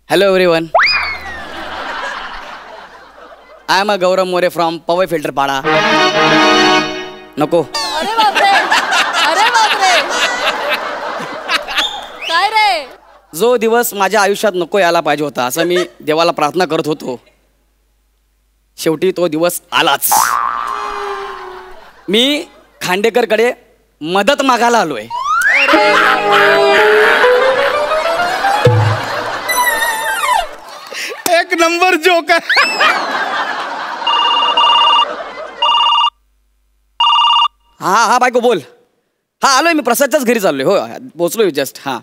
Hello everyone. I am a Gaurav More from Powai Filter Pada. नको. अरे बापरे, अरे बापरे. काय रे? जो दिवस माझ्या आयुष्यात नको यायला पाहिजे होता असं मी देवाला प्रार्थना करत होतो. शेवटी तो दिवस आलाच. मी खांडेकरकडे मदत मागायला आलोय. एक नंबर जोक आहे. हा बायको बोल. हा आलोय मी प्रसादच्याच घरी चाललोय. हो पोचलोय जस्ट. हा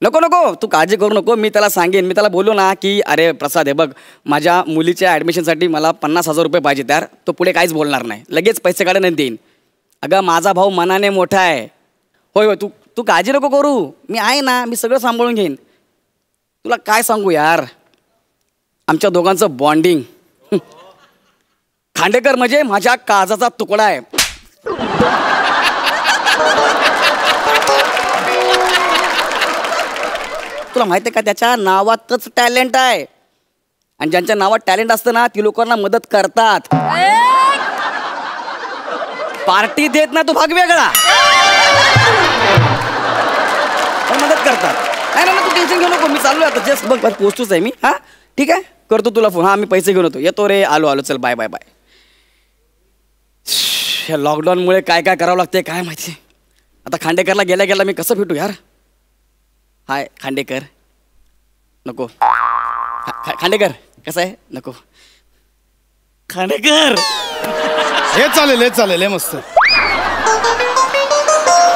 नको नको तू काळजी करू नको. मी त्याला सांगेन. मी त्याला बोललो ना की अरे प्रसाद हे बघ माझ्या मुलीच्या ॲडमिशनसाठी मला 50,000 रुपये पाहिजे. त्यार तो पुढे काहीच बोलणार नाही. लगेच पैसे काढून आणि देईन. अगं माझा भाऊ मनाने मोठा आहे. होय होय तू काळजी नको करू. मी आहे ना. मी सगळं सांभाळून घेईन. तुला काय सांगू यार आमच्या दोघांचं बॉन्डिंग. खांडेकर म्हणजे माझ्या काळजाचा तुकडा आहे. तुला माहिती आहे का त्याच्या नावातच टॅलेंट आहे. आणि ज्यांच्या नावात टॅलेंट असतं ना ती लोकांना मदत करतात. पार्टी देत ना तो भाग वेगळा. मदत करतात. नाही ना तू टेन्शन घेऊ नको. मी चाललोय आता जस्ट बघ पोचतोच आहे मी. हा ठीक आहे करतो तुला फोन. हा मी पैसे घेऊन येतो रे. आलो चल बाय बाय बाय. या लॉकडाऊनमुळे काय काय करावं लागते काय माहिती. आता खांडेकरला गेल्या मी कसं भेटू यार. हाय खांडेकर. नको खांडेकर कसं आहे. नको खांडेकर. हे चालेल हे मस्त.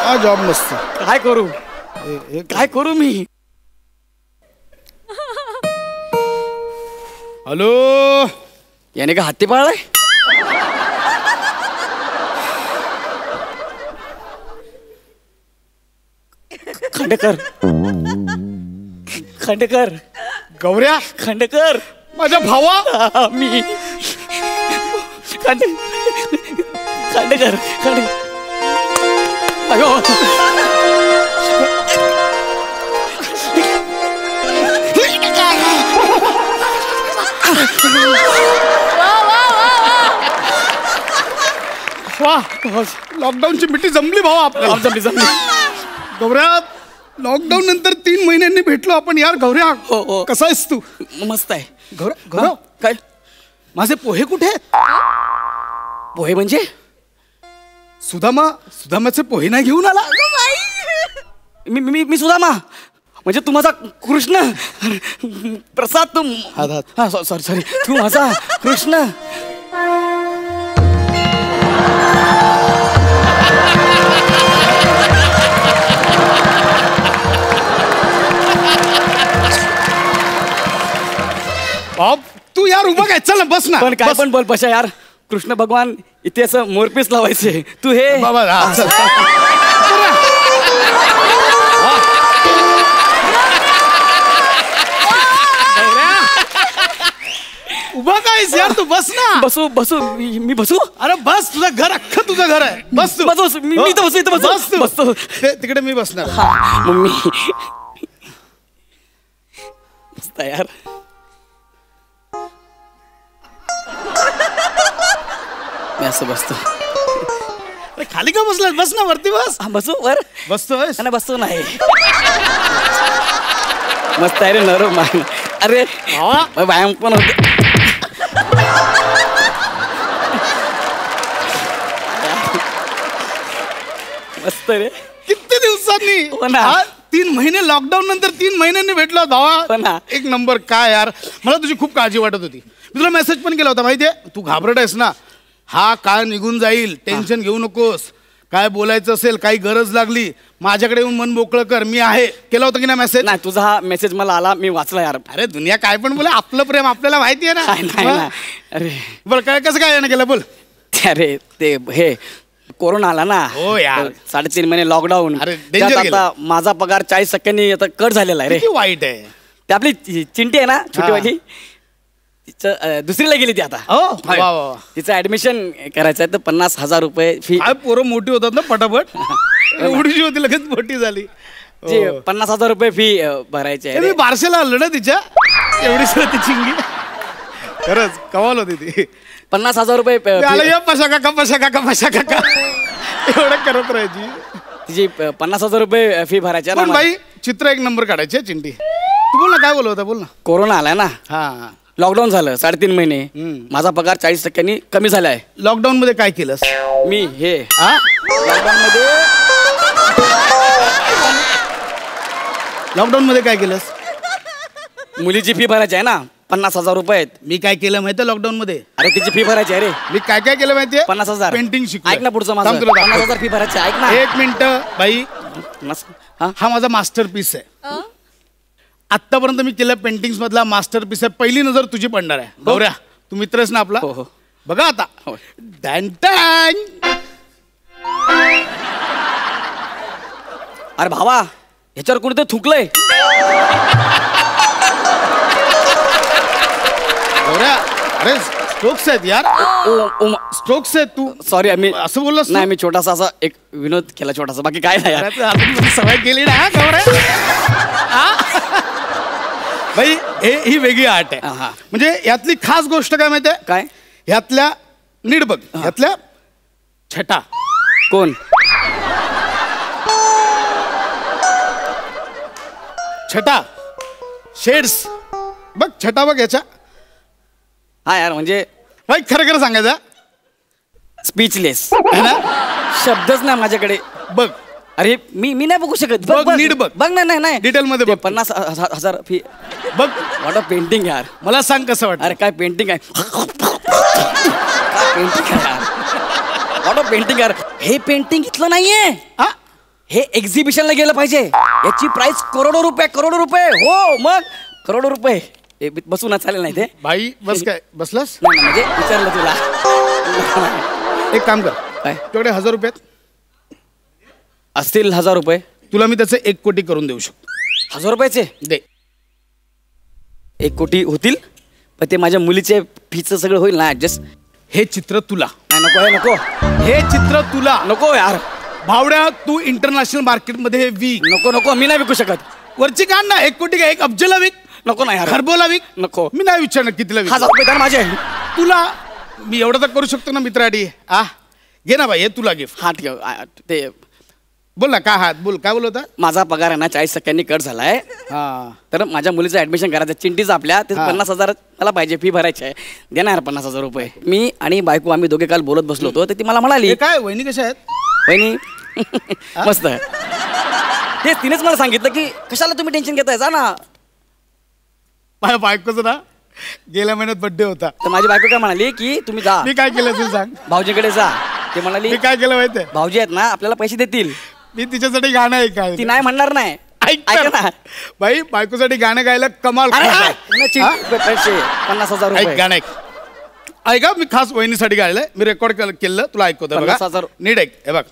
हा जॉब मस्त. काय करू मी. हॅलो याने का हत्ती पाळलाय. खांडेकर गौऱ्या खांडेकर माझ्या भावा. मी खांडेकर अयो वा लॉकडाऊनची मिठी जमली भावा आपल्याला. जमली. गौऱ्या लॉकडाऊन नंतर 3 महिन्यांनी भेटलो आपण यार. गौऱ्या हो. कसा आहेस तू. मस्त आहे. गौरव काय माझे पोहे कुठे आहेत. पोहे म्हणजे सुदामाचे पोहे नाही घेऊन आला. मी सुदामा म्हणजे तू माझा कृष्ण. प्रसाद तू हा सॉरी तू माझा कृष्ण. बाप तू यार उभा काय. चल ना बस ना. पण काय पण बोल पशा यार. कृष्ण भगवान इथे असं मोरपीस लावायचे. तू हे बाबा उभा कायस यार. तू बस ना. बसू मी बसू. अरे बस तुझं घर अख्खं तुझं घर आहे. बस तू. बस मी तर बसू. बसतो तिकडे मी बसणार. मम्मी मस्त यार. मी असं बसतो. खाली का बसला. बस ना वरती बस. बसू वर बसतोय. बसतो नाही. मस्त आहे रे नरम. अरे व्यायाम पण होते. मस्त रे. किती दिवसांनी. हो ना. 3 महिने लॉकडाऊन नंतर 3 महिन्यांनी भेटलो भावा. हो ना. एक नंबर. काय यार मला तुझी खूप काळजी वाटत होती. मी तुला मेसेज पण केला होता माहितीये. तू घाबरट आहेस ना. हा काळ निघून जाईल. टेन्शन घेऊ नकोस. काय बोलायचं असेल काही गरज लागली माझ्याकडे येऊन मन मोकळं कर. मी आहे. केला होता की नाही मेसेज. नाही तुझा हा मेसेज मला आला. मी वाचला यार. अरे दुनिया काय पण बोले. आपलं प्रेम आपल्याला माहिती आहे ना. नाही. अरे बोल काय कसं काय येणं केलं बोल. अरे ते हे कोरोना आला ना. हो यार. 3.5 महिने लॉकडाऊन. अरे danger गेलं. आता माझा पगार 40 सेकंदांनी आता कट झालेला आहे रे. किती वाईट आहे. ते आपली चिंटी आहे ना छोटीवाली. दुसरीला गेली ती आता हो वा वा वा. तिचं ऍडमिशन करायचं आहे तर 50,000 रुपये फी. काय पोरं मोठी होतात ना पटापट. एवढीशी होती लगेच मोठी झाली. 50,000 रुपये फी भरायची मी आहे. बारशेला आलो ना तिच्या एवढीच होती चिंगी. खरंच कमाल होती ती. 50,000 रुपये आलं या पशा काका पशा काका पशा काका एवढं करत राहायची. तिची 50,000 रुपये फी भरायची आहे पण ना. बाई चित्र एक नंबर काढायचे चिंटी. तू बोल ना काय बोलत होता बोल ना. कोरोना आलाय ना, हा लॉकडाऊन झालं 3.5 महिने. माझा पगार 40% कमी झालाय. लॉकडाऊन मध्ये काय केलंस. मी हे हा लॉकडाऊन मध्ये काय केलंस. मुलीची फी भरायची आहे ना, 50,000 रुपये आहेत. मी काय केलं माहितीये लॉकडाऊन मध्ये. अरे तिची फी भरायची आहे रे. मी काय काय केलं माहितीये. 50,000 पेंटिंग शिकलो. ऐक ना पुढचं माझं. थांब तुला दाखवतो. 50,000 फी भरायची आहे. ऐक ना. एक मिनिट बाई. हा? हा माझा मास्टर पीस आहे. आतापर्यंत मी केलं पेंटिंग मधला मास्टर पीस आहे. पहिली नजर तुझी पडणार आहे. गौऱ्या तू मित्रच ना आपला. हो हो. बघा आता. हो. Dan dan. अरे भावा ह्याच्यावर कुठे थुकलंय. गौऱ्या अरे स्ट्रोक्स आहेत यार. स्ट्रोक्स आहेत. तू सॉरी आम्ही असं बोललास तू? नाही, मी छोटासा असा एक विनोद केला छोटासा, बाकी काय नाही यार. अरे, आता तुझी सवय केली ना हा, गौऱ्या. भाई ही वेगळी आर्ट आहे. हा. म्हणजे यातली खास गोष्ट काय माहितीये. काय ह्यातल्या नीट बघ ह्यातल्या छटा. कोण छटा शेड्स बघ. छटा बघ याच्या. हा यार म्हणजे भाई खरं खरं सांगायचं स्पीचलेस, है ना. शब्दच नाही माझ्याकडे. बघ अरे मी नाही बघू शकत. बघ, नीट बघ. बग नाही नाही Detail मध्ये बघ. 50,000 फी. बघ वॉट अ पेंटिंग यार. मला सांग कसं वाटतं. अरे काय पेंटिंग आहे. काय पेंटिंग आहे यार. वॉट अ पेंटिंग यार. हे पेंटिंग इथलं नाहीये. हा? हे एक्झिबिशनला गेलं पाहिजे. याची प्राइस करोडो रुपये. हो मग करोडो रुपये. बसू ना चालेल नाही ते. भाई बस काय बसलास. नाही म्हणजे विचारलं तुला. एक काम कर. काय तेवढे 1,000 रुपयात असतील 1,000 रुपये. तुला मी त्याचे 1 कोटी करून देऊ शकतो. 1,000 रुपयाचे दे. 1 कोटी होतील, पण ते माझ्या मुलीचे फीचं सगळं होईल ना ऍडजस्ट. हे चित्र तुला. नाही नको आहे नको. हे चित्र तुला नको यार. भावड्या तू इंटरनॅशनल मार्केटमध्ये हे विक. नको नको मी नाही विकू शकत. वरची काढ ना. 1 कोटी काय 1 अब्जला विक. नको नाही यार. खरबोला विक. नको. मी नाही विचारणार कितीला विक. 1,000 रुपये तर माझे. तुला मी एवढं तर करू शकतो ना मित्राडी. घे ना भाई हे तुला गिफ्ट. हात घेऊ ते बोल ना काय हात बोल काय बोल होता. माझा पगार आहे ना 40% कट झालाय. हा तर माझ्या मुलीचं ऍडमिशन करायचं चिंटीच आपल्या ते 50,000 मला पाहिजे. फी भरायची आहे. देणार 50,000 रुपये. मी आणि बायको आम्ही दोघे काल बोलत बसलो होतो तर ती मला म्हणाली हे काय वहिनी कशा आहेत. वहिनी मस्त आहे. तेच तिनेच मला सांगितलं की कशाला तुम्ही टेन्शन घेताय जा ना. माझ्या बायकोचं ना गेल्या महिन्यात बर्थडे होता. तर माझी बायको काय म्हणाली की तुम्ही जा मी काय केलं असेल सांग. भाऊजीकडे जा. ते म्हणाली मी काय केलं माहितीये. भाऊजी आहेत ना आपल्याला पैसे देतील. मी तिच्यासाठी गाणं ऐकाय. ती नाही म्हणणार नाही. ऐक ऐका ना. भाई बायकोसाठी गाणं गायला कमाल. अरे खुश हा, आहे. पैसे हा? 50,000 ऐक रुपये. गाणं ऐक. ऐका मी खास वहिनीसाठी गायलंय. मी रेकॉर्ड केलं तुला ऐकवतो बघा. 50,000. नीट ऐक. हे बघ.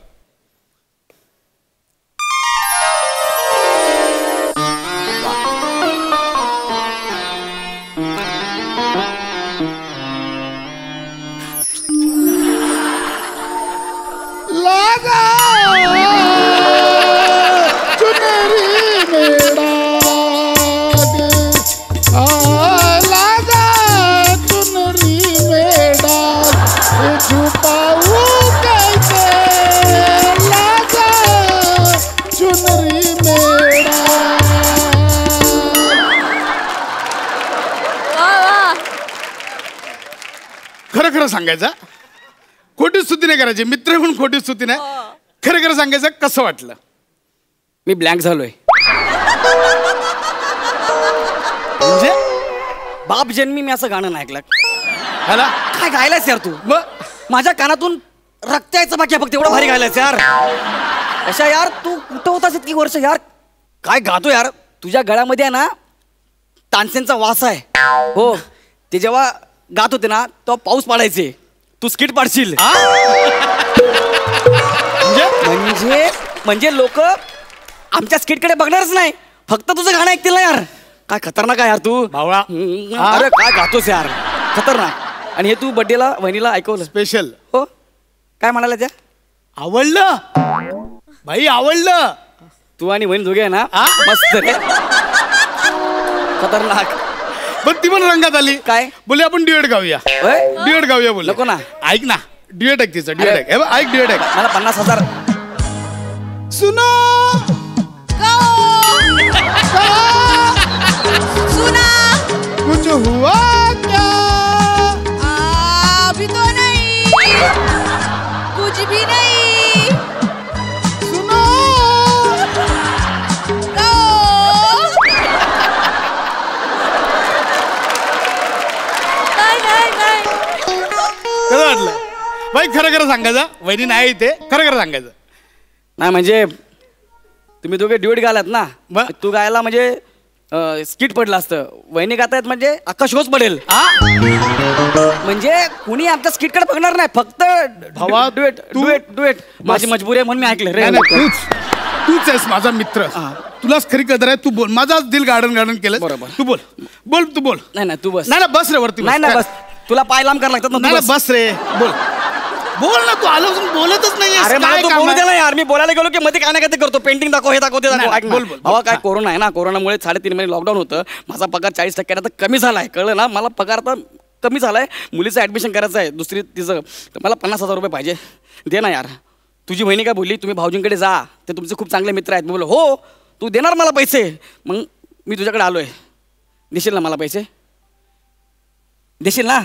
खरं खरं सांगायचं खोटी स्तुती नाही करायची. मित्र म्हणून खोटी स्तुती नाही. खरं खरं सांगायचं कसं वाटलं. मी ब्लँक झालोय. म्हणजे बाप जन्मी मी असं गाणं नाही ऐकलं. हाला काय गायलायस यार तू. माझ्या कानातून रक्त यायचं बाकी आहे फक्त. एवढं भारी गायलायस यार. अशा यार तू कुठं होतास इतकी वर्ष यार. काय गातो यार. तुझ्या गळ्यामध्ये आहे ना तानसेनचा वास आहे. हो ते जेव्हा गात होते ना तो पाऊस पाडायचे. तू स्किट पाडशील. म्हणजे म्हणजे लोक आमच्या स्किटकडे बघणारच नाही. फक्त तुझं गाणं ऐकतील ना यार. काय खतरनाक आहे यार तू. भावळा. अरे काय गातोस यार. खतरनाक. आणि हे तू बड्डेला वहिनीला ऐकवलं स्पेशल. हो? काय म्हणाला त्या? आवडलं भाई, आवडलं. तू आणि वहिनी दोघे आहे ना हा? मस्त रे. खतरनाक. पण ती पण रंगात आली. काय? बोले आपण ड्युएट गाऊया. होय? ड्युएट गाऊया बोले. नको ना. ऐक ना, ड्युएट ऐक तिचं, ड्युएट ऐक. हे बघ, ऐक ड्युएट ऐक. मला 50,000. सुनो सुना कुछ हुआ क्या? अभी तो नहीं, कुछ भी नहीं. सुनो नाही. कसं वाटलं भाई? खरं खरं सांगायचं, वहिनी नाही इथे, खरं खरं सांगायचं. नाही म्हणजे तुम्ही दोघे ड्युएट गायलात ना, ब- तू गायला म्हणजे स्किट पडलं असतं. वहिनी गातायत म्हणजे अख्खा शोच पडेल. म्हणजे कुणी आमच्या स्किटकडे बघणार नाही, फक्त भावा, डुएट तू- डुएट डुएट. माझी मजबुरी आहे म्हणून मी ऐकलं रे. नाही, नाही, तूच आहेस माझा मित्र. तुलाच खरी कदर आहे. तू बोल, माझाच दिल गार्डन केलं. बरोबर. तू बोल तू बोल. नाही तू बस. नाही ना, बस रे वरती. नाही ना बस. तुला पाय लांब करायला लागतात ना, नाही तू ना, बस रे. बोल ना, तू आलं बोलतच नाही. अरे मला तू बोलू दे ना यार. मी बोलायला गेलो की मध्ये काय ना काय ते करतो. पेंटिंग दाखव, हे दाखव, ते दाखव. नाही, ऐक ना. बोल, बोल, भावा बोल. काय कोरोना आहे ना, कोरोनामुळे 3.5 महिने लॉकडाऊन होतं. माझा पगार 40% आता कमी झालाय, कळलं ना. मला पगार आता कमी झालाय. मुलीचं ऍडमिशन करायचं आहे, दुसरी तिचं. तर मला 50,000 रुपये पाहिजे. दे ना यार. तुझी बहिणी काय बोलली, तुम्ही भाऊजींकडे जा, ते तुमचे खूप चांगले मित्र आहेत. मी बोललो हो, तू देणार मला पैसे. मग मी तुझ्याकडे आलोय. देशील ना मला पैसे? देशील ना?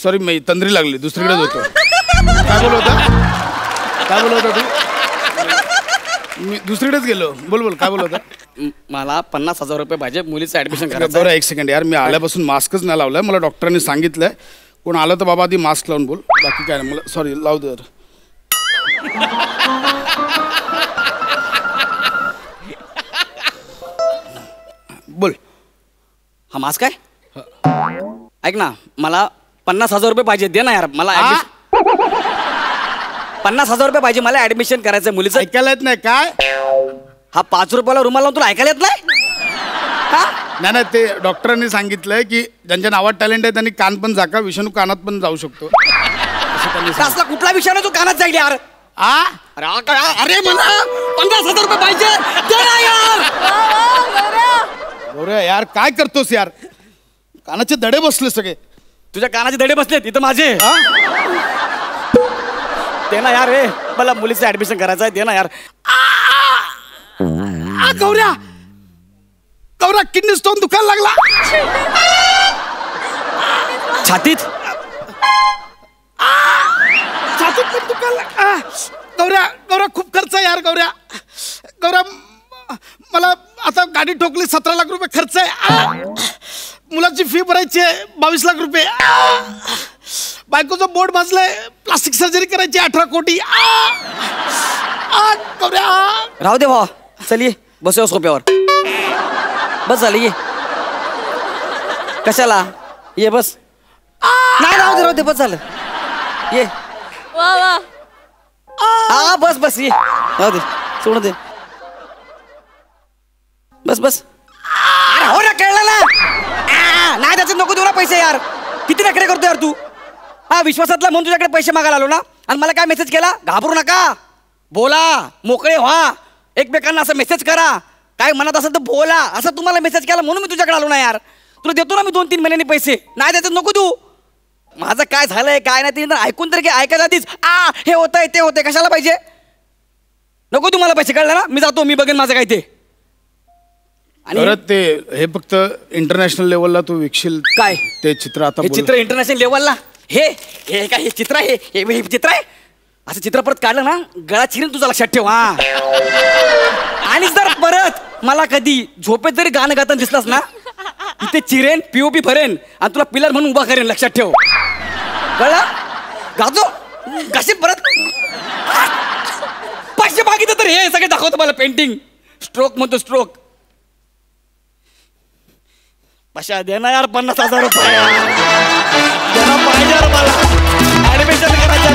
सॉरी, मी तंद्री लागली, दुसरीकडेच होतो. काय बोलत होता तू? मी दुसरीकडेच गेलो. बोल काय बोलत होता? मला 50,000 रुपये पाहिजे, मुलीचं ऍडमिशन करायचं बरं, एक सेकंड यार. मी आल्यापासून मास्कच नाही लावलाय. मला डॉक्टरांनी सांगितलंय कोण आलं तर बाबा आधी मास्क लावून बोल, बाकी काय नाही. मला सॉरी, लावू दे. बोल. हा मास्क आहे. ऐक ना, मला 50,000 रुपये पाहिजे. दे ना यार मला. 50,000 रुपये पाहिजे मला, ऍडमिशन करायचं मुलीचं. ऐकायला येत नाही काय? हा 5 रुपयाला रुमाल लावून तुला ऐकायला येत नाही? नाही नाही, ते डॉक्टरांनी सांगितलंय की ज्यांच्या नावात टॅलेंट आहे त्यांनी कान पण झाका, विषाणू कानात पण जाऊ शकतो. असला कुठला विषय तू कानात जाईल यार? अरे मला 50,000 रुपये पाहिजे. दे ना यार. गौऱ्या यार, काय करतोस यार? कानाचे दडे बसले सगळे. तुझ्या कानाचे दडे बसलेत इथं माझे. दे ना यार रे, मला मुलीचं ऍडमिशन करायचं आहे. दे ना यार. गौऱ्या किडनी स्टोन दुखायला लागला. छातीत छातीत पण दुखायला लागला. गौऱ्या खूप खर्च आहे यार. गौऱ्या मला आता गाडी ठोकली, 17 लाख रुपये खर्च आहे. मुलाची फी भरायची आहे 22 लाख रुपये. बायकोचं बोट भाजलंय, प्लास्टिक सर्जरी करायची 18 कोटी. गौऱ्या राहू दे भावा. चल ये, बसूया सोप्यावर. बस झालं, ये. कशाला ये? बस. नाही राहू दे बस झालं. ये. वा हा बस ये. राहू दे, सोडून दे. बस. अरे हो ना, कळलं ना. नाही त्याच्यात नको देऊ ना पैसे यार. किती नखरे करतो यार तू. हा विश्वासातला म्हणून तुझ्याकडे पैसे मागायला आलो ना. आणि मला काय मेसेज केला? घाबरू नका, बोला, मोकळे व्हा, एकमेकांना असं मेसेज करा, काय म्हणत असेल तर बोला, असं तुम्हाला मेसेज केला म्हणून मी तुझ्याकडे आलो ना यार. तुला देतो ना मी 2-3 महिन्यांनी पैसे. नाही त्याच्यात नको देऊ. माझं काय झालंय काय नाही ते ऐकून तर ऐकायला आधीच हे होतंय ते होतंय. कशाला पाहिजे? नको तुम्हाला पैसे, कळलं ना. मी जातो, मी बघेन माझं काय ते. आणि परत ते हे फक्त इंटरनॅशनल लेवलला तू विकशील काय ते चित्र? आता हे चित्र इंटरनॅशनल लेवलला? हे काय हे चित्र आहे? हे चित्र आहे. असं चित्र परत काढलं ना, गळा चिरीन तुझा, लक्षात ठेव. आणि जर परत मला कधी झोपेत जरी गाणं गाताना दिसलास ना, इथे चिरेन, पीओपी भरेन आणि तुला पिलर म्हणून उभा करेन, लक्षात ठेव. कळलं? गाजो कसे परत पैसे मागितलं तर हे सगळे दाखवतो मला. पेंटिंग स्ट्रोक म्हणतो, स्ट्रोक. पशा दे ना यार 50,000 रुपये. देना पाहिजे मला, ऍडमिशन करायचं.